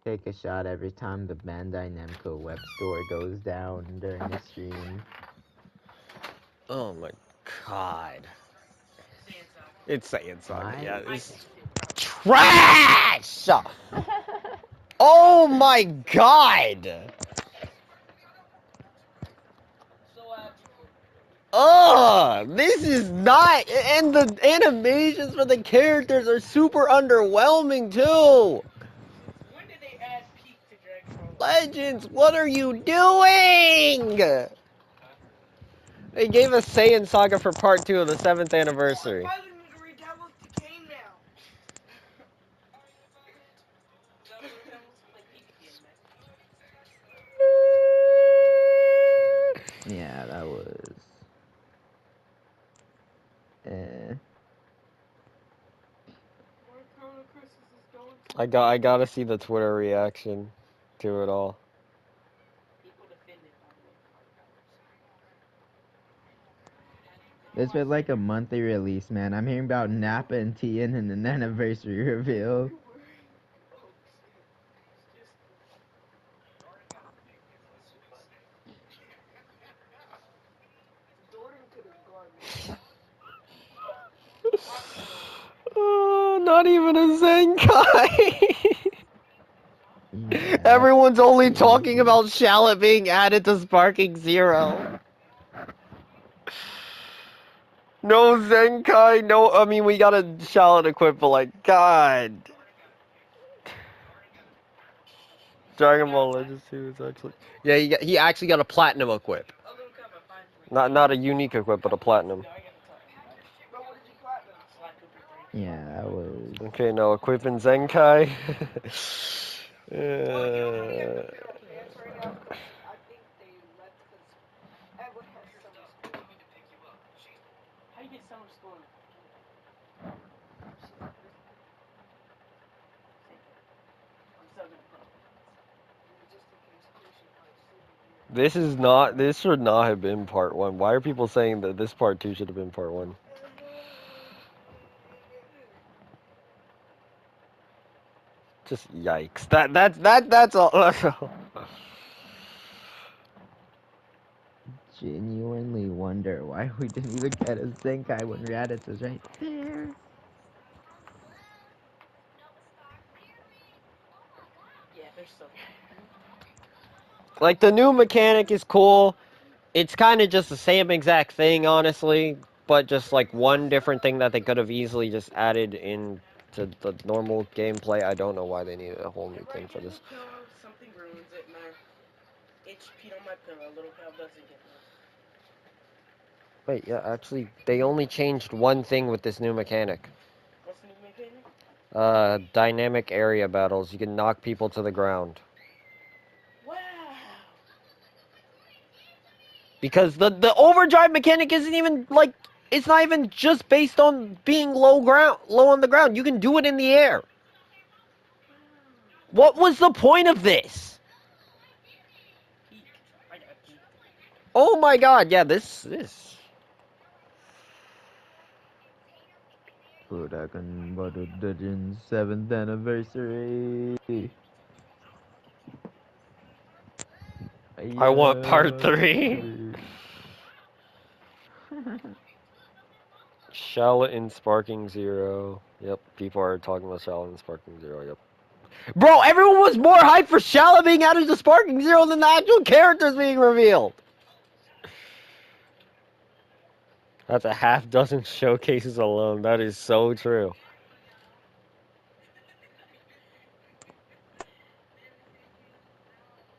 take a shot every time the Bandai Namco web store goes down during the stream. Oh my god. It's Saiyan Saga, yeah. It's trash! Oh my god! Ugh! This is not. And the animations for the characters are super underwhelming too! When did they add Peak to Dragon Ball? Legends, what are you doing? They gave us Saiyan Saga for part 2 of the 7th anniversary. I finally need to re-download the game now. Yeah, that was. I gotta see the Twitter reaction to it all. This was like a monthly release, man. I'm hearing about Nappa and Tien and an anniversary reveal. Oh, not even a Zenkai! Yeah, Everyone's only talking about Shallot being added to Sparking Zero. No Zenkai, no. I mean, we got a Shallot equipped, but like, God. Dragon Ball Legends 2 is actually. Yeah, he actually got a platinum equip. Not a unique equip, but a platinum. yeah, that was. Okay, no equipping Zenkai. This is not. This should not have been part 1. Why are people saying that this part 2 should have been part 1? Just yikes. That's all. Genuinely wonder why we didn't even get a Zenkai when Raditz was right there. Like, the new mechanic is cool. It's kind of just the same exact thing, honestly, but just like one different thing that they could have easily just added in to the normal gameplay. I don't know why they needed a whole new thing for this. Something ruins it. My HP on my pillow. Little cow doesn't get this. Wait, yeah, actually, they only changed one thing with this new mechanic. What's the new mechanic? Dynamic area battles. You can knock people to the ground. Wow. Because the overdrive mechanic isn't even, like, it's not even just based on being low on the ground. You can do it in the air. What was the point of this? Oh my god, yeah, this. Dragon Ball Legends 7th anniversary. I want part 3. Shallot in Sparking Zero. Yep, people are talking about Shallot in Sparking Zero, yep. Bro, everyone was more hyped for Shallot being added to Sparking Zero than the actual characters being revealed. That's a half dozen showcases alone. That is so true.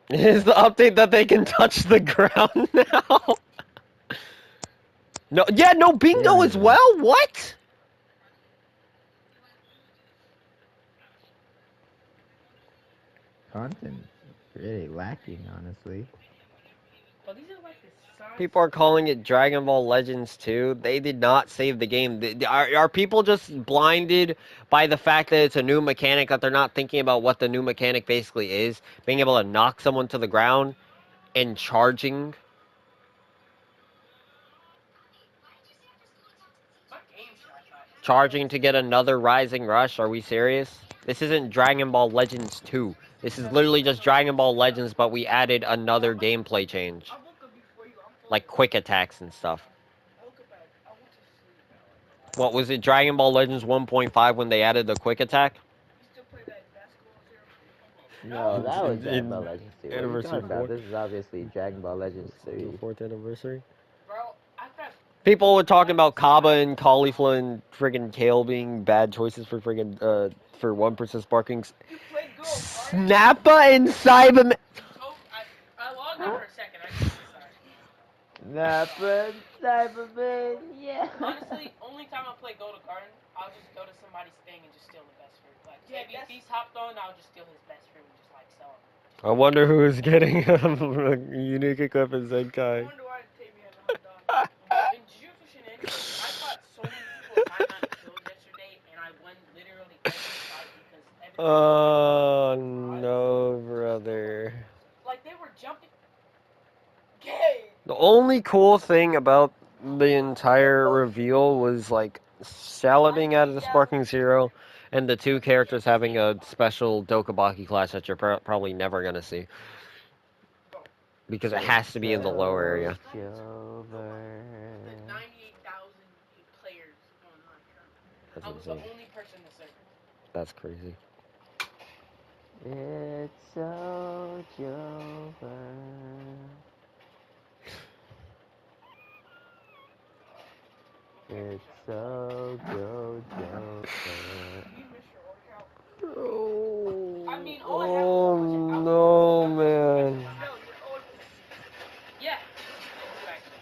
Is the update that they can touch the ground now? No, yeah, no bingo as well? What? Content really lacking, honestly. People are calling it Dragon Ball Legends 2. They did not save the game. Are people just blinded by the fact that it's a new mechanic, that they're not thinking about what the new mechanic basically is? Being able to knock someone to the ground and charging? Charging to get another Rising Rush? Are we serious? This isn't Dragon Ball Legends 2. This is literally just Dragon Ball Legends, but we added another gameplay change. Like quick attacks and stuff. What was it, Dragon Ball Legends 1.5 when they added the quick attack? No, that was Dragon Ball In Legends 2. What are you Anniversary talking 4. about? This is obviously Dragon Ball Legends 3. The 4th anniversary. Bro, I thought People were talking about Kaba and cauliflower and friggin' kale being bad choices for friggin' for 1% sparking. you played Go Kart. Snappa and Cyberman. Oh, I logged in for a second. I just decided. Nappa and Cyberman, yeah. Honestly, only time I play Go to Garden, I'll just go to somebody's thing and just steal the best fruit. Like, maybe if he's hopped on, I'll just steal his best fruit and just like sell him. I wonder who is getting a unique equipment I Zenkai. wonder why Tavy has a hot dog. And did you know for shenanigans? I caught so many people high amount of kills yesterday, and I won literally every fight because every Oh no, brother. like they were jumping. Gay. The only cool thing about the entire reveal was like Saladin out of the Sparking Zero, and the two characters having a special Dokabaki class that you're probably never gonna see. Because it has to be in the lower area. There's 98,000 players on my account. That's I was the insane. only person to serve. That's crazy. It's so Jover. It's so Jover. Oh, I mean, all I have is a oh bunch of no, man. Yeah, I do actually.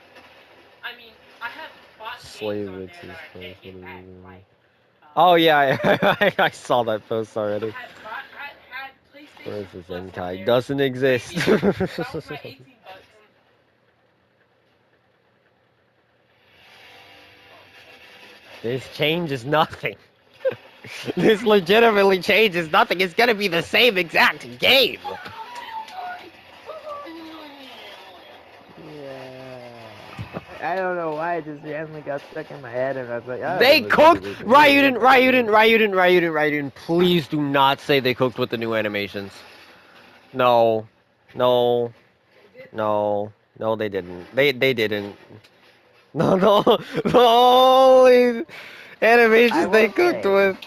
I mean, I have bought Slave games on it there to that I his can't get back. Like, Oh yeah, I saw that post I already. had PlayStation Where's the Plus on Zenkai? there. Doesn't exist. That was my 18 bucks. This changes nothing. This legitimately changes nothing. It's gonna be the same exact game. Yeah. I don't know why it just randomly got stuck in my head, and I was like, oh, They it was cooked. really weird. Ryuden. Please do not say they cooked with the new animations. No, no, no, no. They didn't. They didn't. No, no. The only animations they will cooked say, with.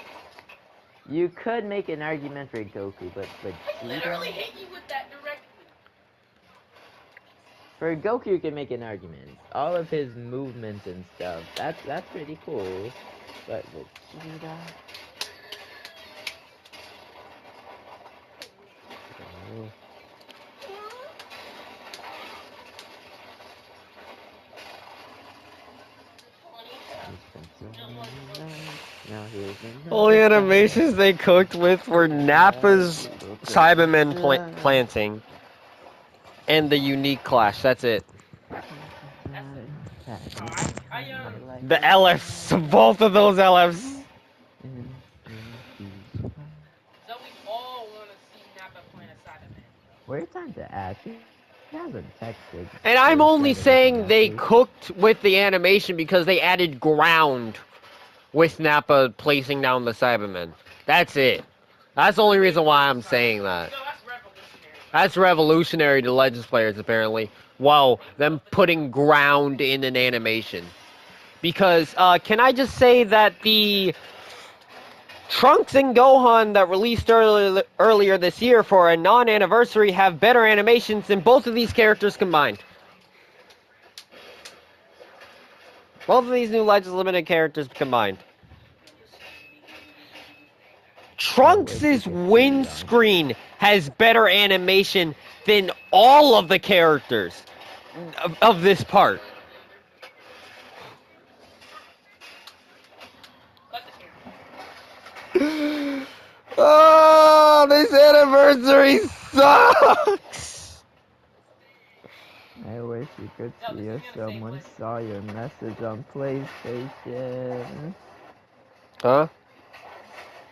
You could make an argument for Goku, but Literally hit you with that directly. for Goku, you can make an argument. All of his movements and stuff, that's pretty cool. But Vegeta. Only animations they cooked with were Nappa's Cybermen planting and the unique clash. That's it. The LFs, both of those LFs. So we all want to see Nappa playing a Cyberman. Where's time to ask? He hasn't texted. And I'm only saying they cooked with the animation because they added ground with Nappa placing down the Cybermen. That's it. That's the only reason why I'm saying that. No, that's revolutionary. That's revolutionary to Legends players, apparently. Wow, them putting ground in an animation. Because, can I just say that the Trunks and Gohan that released earlier this year for a non-anniversary have better animations than both of these characters combined. Both of these new Legends Limited characters combined. Trunks' windscreen has better animation than all of the characters of this part. Oh, this anniversary sucks! I wish you could see if someone saw your message on PlayStation. Huh?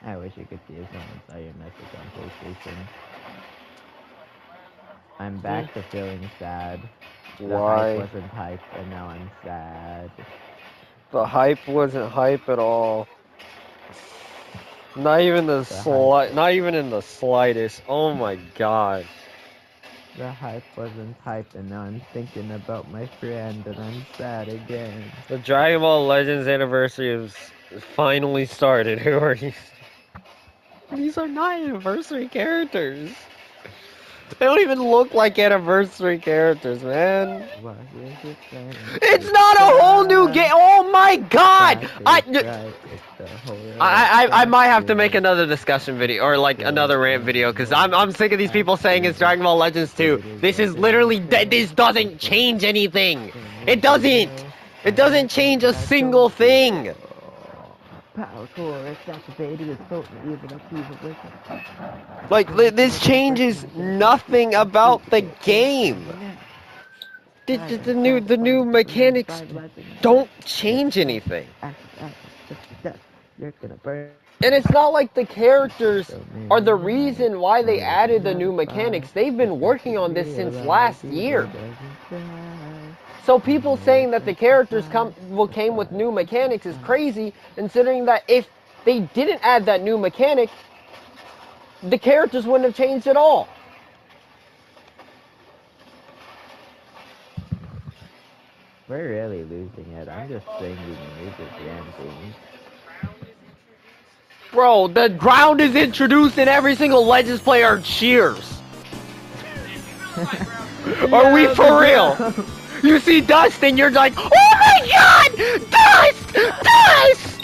I wish you could see if someone saw your message on PlayStation. I'm back to feeling sad. The Why? hype wasn't hype, and now I'm sad. The hype wasn't hype at all. Not even the The hype, not even in the slightest. Oh my god. the hype wasn't hype, and now I'm thinking about my friend, and I'm sad again. The Dragon Ball Legends anniversary is finally started. Who are you? These are not anniversary characters. They don't even look like anniversary characters, man. What is it then? It's not a whole new game. Oh my god! That's right, it's the whole I might have to make game. another discussion video or like another rant video because I'm sick of these people saying it's Dragon Ball Legends 2. This is literally this doesn't change anything. It doesn't. It doesn't change a single thing. Power core, it's activated, it's potent, even achievable. Like this changes nothing about the game. The new mechanics don't change anything. You're gonna burn. And it's not like the characters are the reason why they added the new mechanics. They've been working on this since last year. So people saying that the characters came with new mechanics is crazy, considering that if they didn't add that new mechanic, the characters wouldn't have changed at all. We're really losing it. I'm just singing music ranting. Bro, the ground is introduced and every single Legends player cheers. Are we for real? You see dust and you're like, oh my god! Dust! Dust!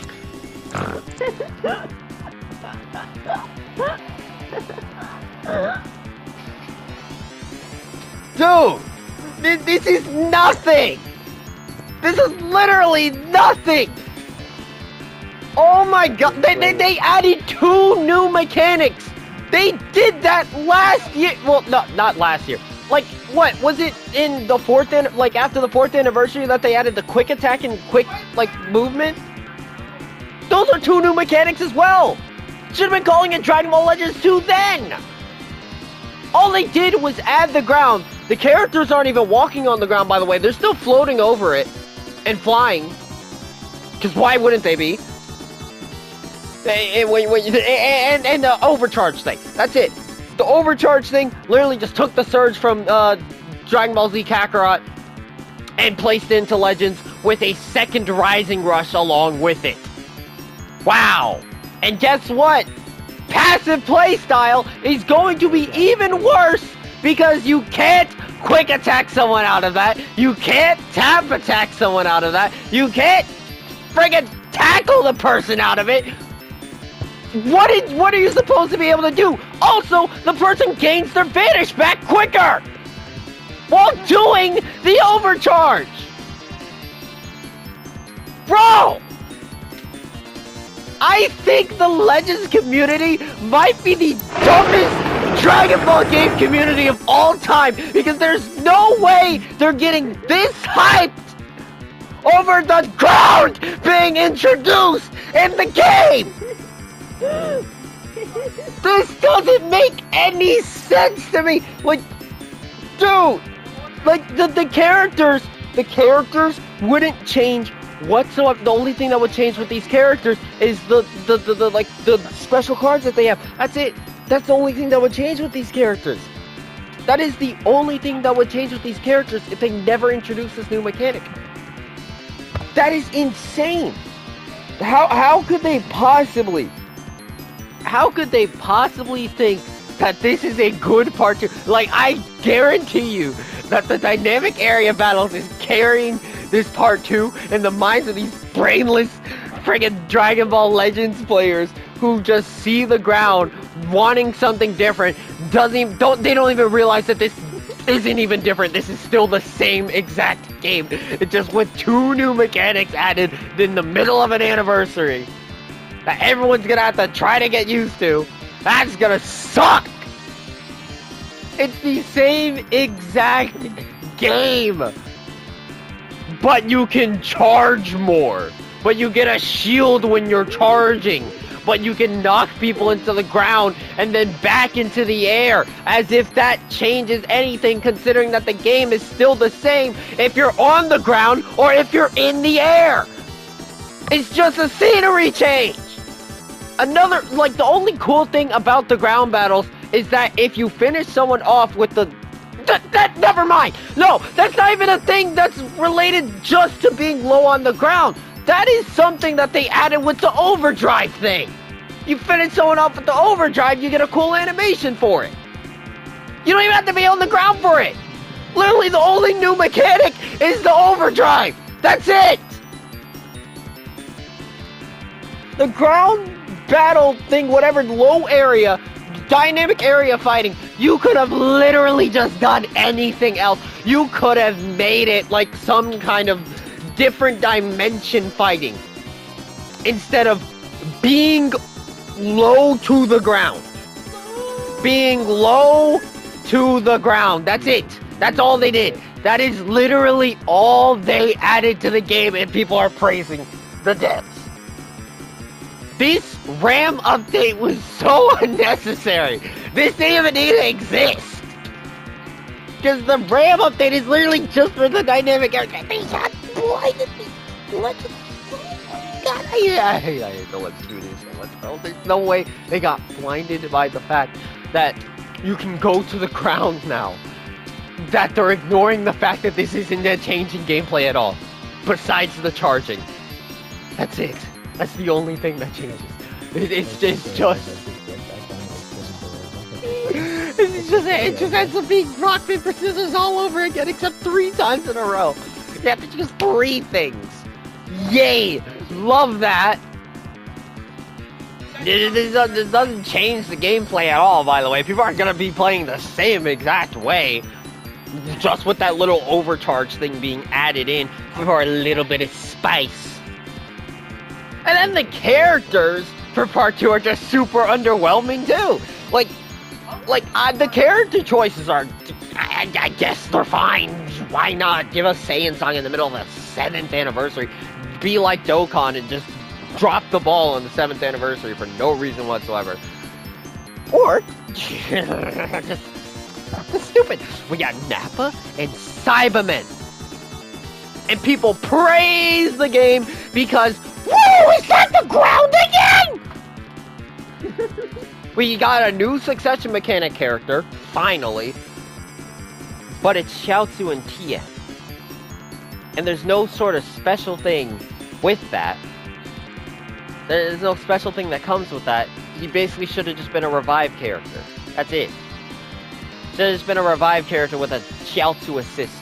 Dude, this is nothing! This is literally nothing! Oh my god, they added 2 new mechanics! They did that last year! Well, no, not last year. Like, what, was it in the after the 4th anniversary that they added the quick attack and quick, like, movement? Those are 2 new mechanics as well! Should've been calling it Dragon Ball Legends 2 then! All they did was add the ground. The characters aren't even walking on the ground, by the way. They're still floating over it and flying. Because why wouldn't they be? And the overcharge thing. That's it. The overcharge thing literally just took the surge from Dragon Ball Z Kakarot and placed it into Legends with a second Rising Rush along with it. Wow. And guess what? Passive playstyle is going to be even worse because you can't quick attack someone out of that. You can't tap attack someone out of that. You can't friggin' tackle the person out of it. What are you supposed to be able to do? Also, the person gains their vanish back quicker while doing the overcharge. Bro! I think the Legends community might be the dumbest Dragon Ball game community of all time because there's no way they're getting this hyped over the ground being introduced in the game! This doesn't make any sense to me! Like, dude! Like, the characters wouldn't change whatsoever. The only thing that would change with these characters is the special cards that they have. That's it. That's the only thing that would change with these characters. That is the only thing that would change with these characters if they never introduce this new mechanic. That is insane. How could they possibly think that this is a good part 2? Like, I guarantee you that the dynamic area battles is carrying this part 2 in the minds of these brainless friggin' Dragon Ball Legends players who just see the ground wanting something different. They don't even realize that this isn't even different. This is still the same exact game. It's just with 2 new mechanics added in the middle of an anniversary that everyone's gonna have to try to get used to. That's gonna suck. It's the same exact game. But you can charge more. But you get a shield when you're charging. But you can knock people into the ground and then back into the air. As if that changes anything, considering that the game is still the same if you're on the ground or if you're in the air. It's just a scenery change. Another, like, the only cool thing about the ground battles is that if you finish someone off with the... never mind! No, that's not even a thing that's related just to being low on the ground. That is something that they added with the overdrive thing. You finish someone off with the overdrive, you get a cool animation for it. You don't even have to be on the ground for it. Literally, the only new mechanic is the overdrive. That's it. The ground battle thing, whatever, low area, dynamic area fighting, you could have literally just done anything else. You could have made it like some kind of different dimension fighting instead of being low to the ground. Being low to the ground. That's it. That's all they did. That is literally all they added to the game, and people are praising the devs. This RAM update was so unnecessary. This didn't even need to exist. Because the RAM update is literally just for the dynamic area. They got blinded me. Let's do this. There's no way they got blinded by the fact that you can go to the ground now. That they're ignoring the fact that this isn't a change in gameplay at all. Besides the charging. That's it. That's the only thing that changes. It just ends up being rock, paper, scissors all over again, except 3 times in a row. You have to choose 3 things. Yay! Love that. This doesn't change the gameplay at all, by the way. People aren't gonna be playing the same exact way. Just with that little overcharge thing being added in for a little bit of spice. And then the characters for part 2 are just super underwhelming too. The character choices are, I guess they're fine. Why not give us Saiyan Song in the middle of the 7th anniversary? Be like Dokkan and just drop the ball on the 7th anniversary for no reason whatsoever. Or, just stupid. We got Nappa and Cybermen. And people praise the game because, woo, is that the ground again? We got a new succession mechanic character, finally. But it's Xiaotzu and Tia. And there's no sort of special thing with that. There's no special thing that comes with that. He basically should have just been a revived character. That's it. Should have just been a revived character with a Xiaotzu assist.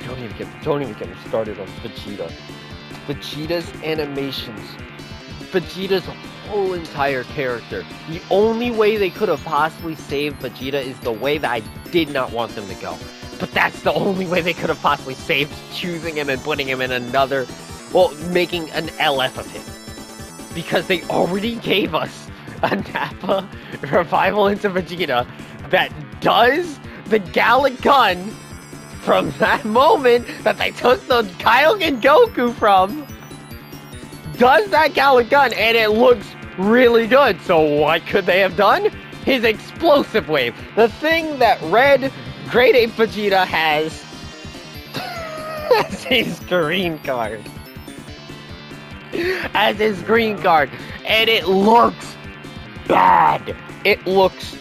Don't even get me started on Vegeta. Vegeta's animations. Vegeta's whole entire character. The only way they could have possibly saved Vegeta is the way that I did not want them to go. But that's the only way they could have possibly saved choosing him and putting him in another, well, making an LF of him. Because they already gave us a Nappa revival into Vegeta that does the Gallic Gun from that moment that they took the Kaioken Goku from, does that Gallic Gun, and it looks really good. So what could they have done? His explosive wave. The thing that Red Grade 8 Vegeta has as his green card. As his green card. And it looks bad. It looks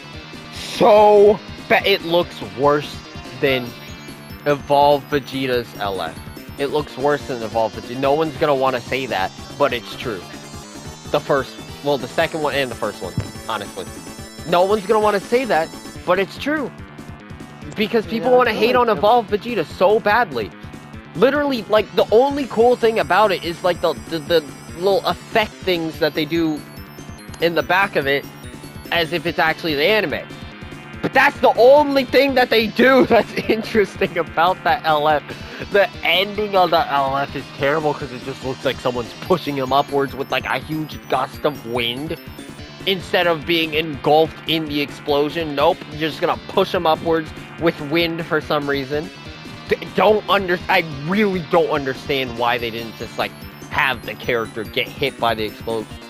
so bad. It looks worse than Evolved Vegeta's LF. It looks worse than Evolved Vegeta. No one's gonna want to say that, but it's true. The second one and the first one, honestly. No one's gonna want to say that, but it's true. Because people want to hate on Evolved Vegeta so badly. Literally, like, the only cool thing about it is, like, the little effect things that they do in the back of it, as if it's actually the anime. But that's the only thing that they do that's interesting about that LF. The ending of the LF is terrible because it just looks like someone's pushing him upwards with, like, a huge gust of wind. Instead of being engulfed in the explosion. Nope, you're just gonna push him upwards with wind for some reason. I really don't understand why they didn't just, like, have the character get hit by the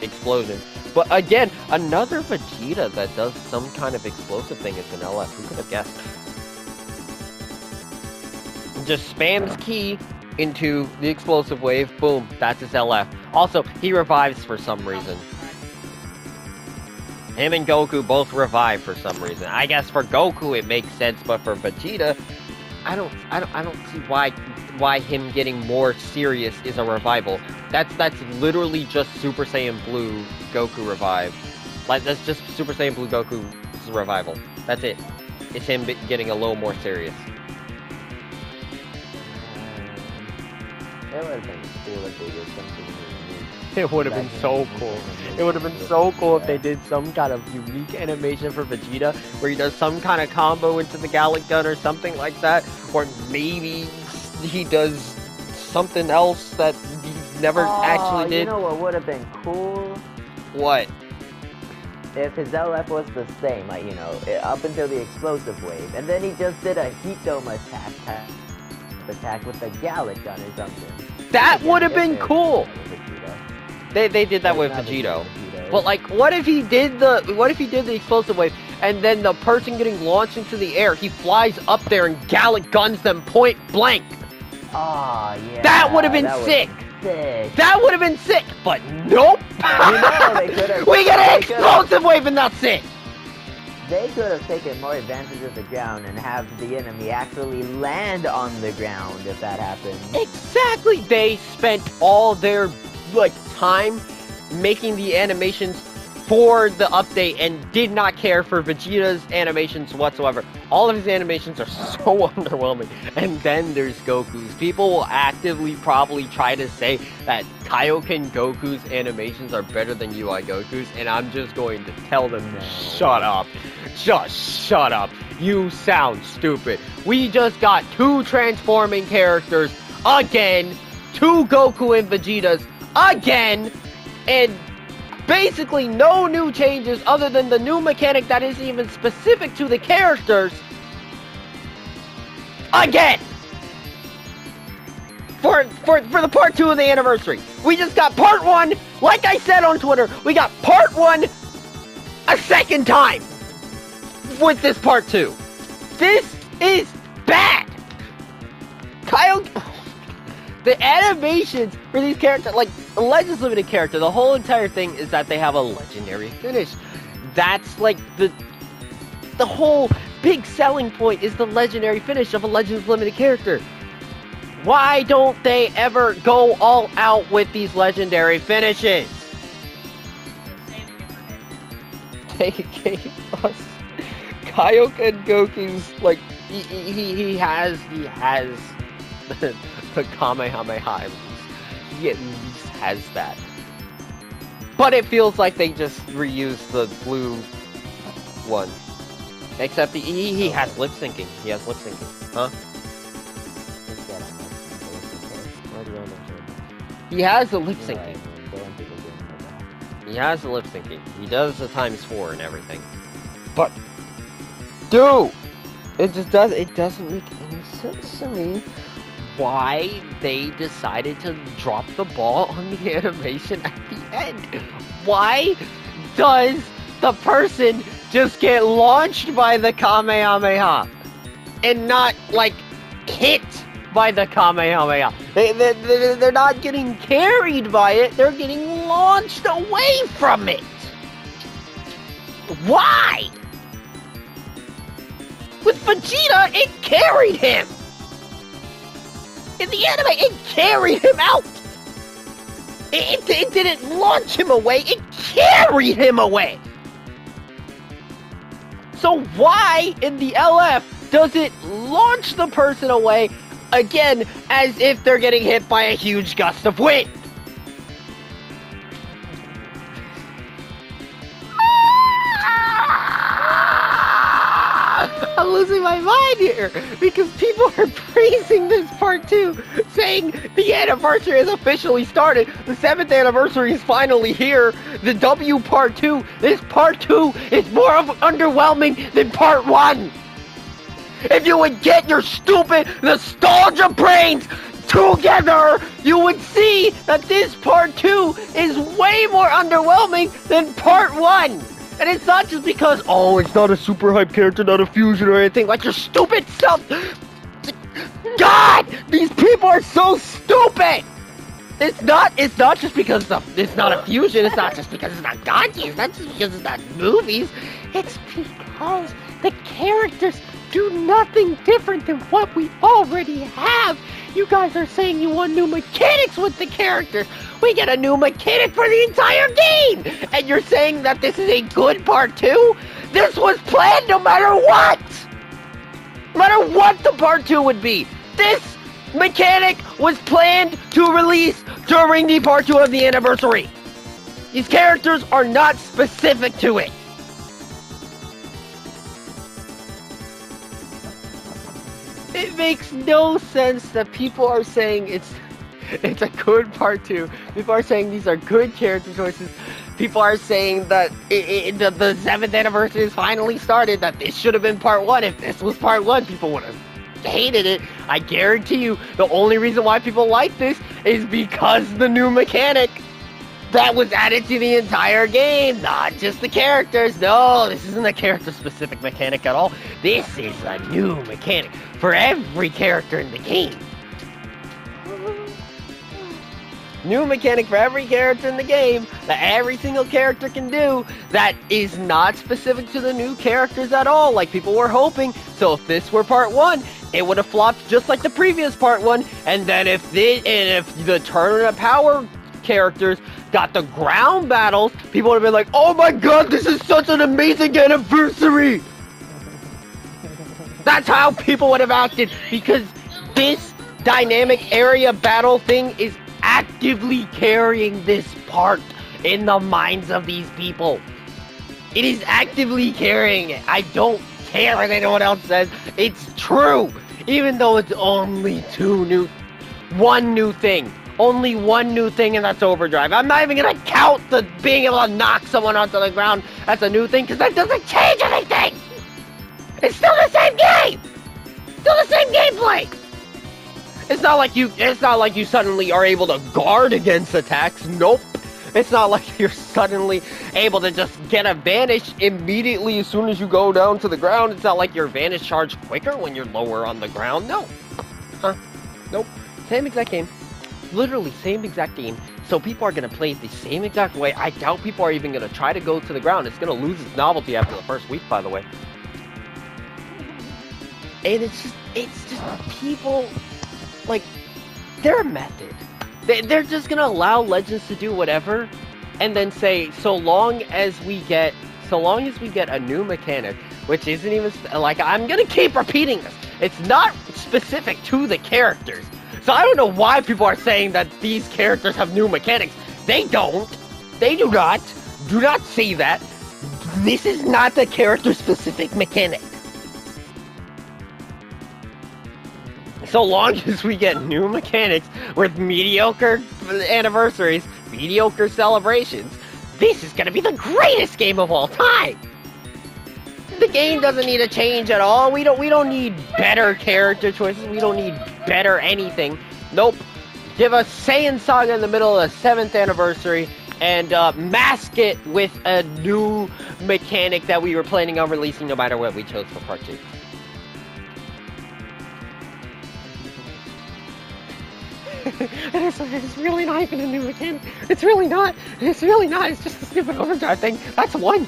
explosion. But again, another Vegeta that does some kind of explosive thing is an LF. Who could have guessed? Just spams key into the explosive wave. Boom, that's his LF. Also, he revives for some reason. Him and Goku both revive for some reason. I guess for Goku it makes sense, but for Vegeta, I don't see why him getting more serious is a revival. That's literally just Super Saiyan Blue Goku revive. Like, that's just Super Saiyan Blue Goku's revival. That's it. It's him getting a little more serious. It would have been cool if they did something unique. It would have been so cool. It would have been so cool if they did some kind of unique animation for Vegeta, where he does some kind of combo into the Gallic Gun or something like that, or maybe he does something else that he never actually did. You know what would have been cool? What? If his LF was the same, like, you know, up until the explosive wave, and then he just did a heat dome attack with the Gallic Gun or something. That would have been cool. They did that with Vegito. But like, what if he did the explosive wave, and then the person getting launched into the air, he flies up there and Gallic guns them point blank? Oh yeah. That would have been sick. That would have been sick. But nope. You know, they could have. We get an explosive wave and that's it. They could have taken more advantage of the ground and have the enemy actually land on the ground if that happened. Exactly. They spent all their time making the animations for the update and did not care for Vegeta's animations whatsoever. All of his animations are so underwhelming. And then there's Goku's. People will actively probably try to say that Kaioken Goku's animations are better than UI Goku's, and I'm just going to tell them, shut up. Just shut up. You sound stupid. We just got 2 transforming characters again, 2 Goku and Vegetas again, and basically no new changes other than the new mechanic that isn't even specific to the characters again for the part 2 of the anniversary. We just got part 1, like I said on Twitter, we got part 1 a second time with this part 2. This is bad. The animations for these characters, like the Legends Limited character, the whole entire thing is that they have a legendary finish. That's like the whole big selling point is the legendary finish of a Legends Limited character. Why don't they ever go all out with these legendary finishes? They gave us Kaioken Goku's, like, he has the Kamehameha. He at least has that. But it feels like they just reused the blue one. Except he has lip syncing. He has lip syncing. Huh? He has the lip syncing. He has the lip syncing. He does the ×4 and everything. But dude, it doesn't make any sense to me why they decided to drop the ball on the animation at the end. Why does the person just get launched by the Kamehameha and not, like, hit by the Kamehameha? They're not getting carried by it, they're getting launched away from it. Why? With Vegeta, it carried him. In the anime, it carried him out. It didn't launch him away, it carried him away. So why in the LF does it launch the person away again as if they're getting hit by a huge gust of wind? I'm losing my mind here because people are praising this part 2, saying the anniversary has officially started. The 7th anniversary is finally here. The W part 2. This part 2 is more underwhelming than part 1. If you would get your stupid nostalgia brains together, you would see that this part 2 is way more underwhelming than part 1. And it's not just because, oh, it's not a super hype character, not a fusion or anything, like your stupid self God, these people are so stupid. It's not just because it's not a fusion. It's not just because it's not Gandhi. It's not just because it's not movies. It's because the characters do nothing different than what we already have. You guys are saying you want new mechanics with the characters. We get a new mechanic for the entire game, and you're saying that this is a good part 2? This was planned no matter what. No matter what the part 2 would be. This mechanic was planned to release during the part 2 of the anniversary. These characters are not specific to it. It makes no sense that people are saying it's a good part 2. People are saying these are good character choices. People are saying that the 7th anniversary has finally started, that this should have been part 1. If this was part 1, people would have hated it. I guarantee you the only reason why people like this is because the new mechanic that was added to the entire game, not just the characters. No, this isn't a character specific mechanic at all. This is a new mechanic for every character in the game. New mechanic for every character in the game that every single character can do that is not specific to the new characters at all, like people were hoping. So if this were part 1, it would have flopped just like the previous part 1. And then if the Tournament of Power characters got the ground battles, people would have been like, oh my god, this is such an amazing anniversary. That's how people would have acted, because this dynamic area battle thing is actively carrying this part in the minds of these people. It is actively carrying it. I don't care what anyone else says. It's true. Even though it's only one new thing. Only one new thing, and that's overdrive. I'm not even gonna count the being able to knock someone onto the ground as a new thing, because that doesn't change anything. It's still the same game. Still the same gameplay. It's not like you suddenly are able to guard against attacks. Nope. It's not like you're suddenly able to just get a vanish immediately as soon as you go down to the ground. It's not like your vanish charge quicker when you're lower on the ground. No. Nope. Same exact game. Literally same exact game. So people are going to play it the same exact way. I doubt people are even going to try to go to the ground. It's going to lose its novelty after the first week, by the way. And it's just people, like, their method. They're just gonna allow Legends to do whatever, and then say, so long as we get a new mechanic, which isn't even, like, I'm gonna keep repeating this. It's not specific to the characters. So I don't know why people are saying that these characters have new mechanics. They don't. They do not. Do not say that. This is not the character-specific mechanic. So long as we get new mechanics with mediocre anniversaries, mediocre celebrations, this is gonna be the greatest game of all time! The game doesn't need a change at all. We don't need better character choices. We don't need better anything. Nope. Give us Saiyan Saga in the middle of the 7th anniversary and mask it with a new mechanic that we were planning on releasing no matter what we chose for part 2. It's really not even a new mechanic. It's really not. It's really not. It's just a stupid overdrive thing. That's one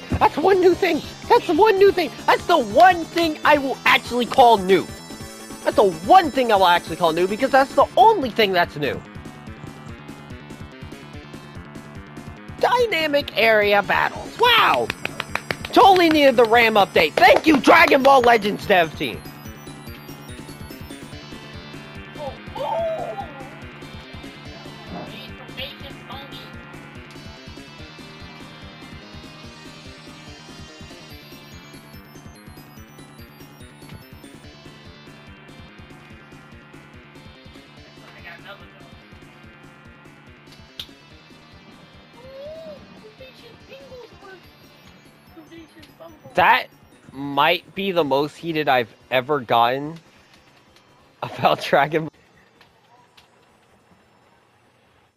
new thing. That's the one new thing. That's the one thing I will actually call new. That's the one thing I will actually call new, because that's the only thing that's new. Dynamic area battles. Wow. Totally needed the RAM update. Thank you, Dragon Ball Legends dev team. That might be the most heated I've ever gotten about Dragon Ball.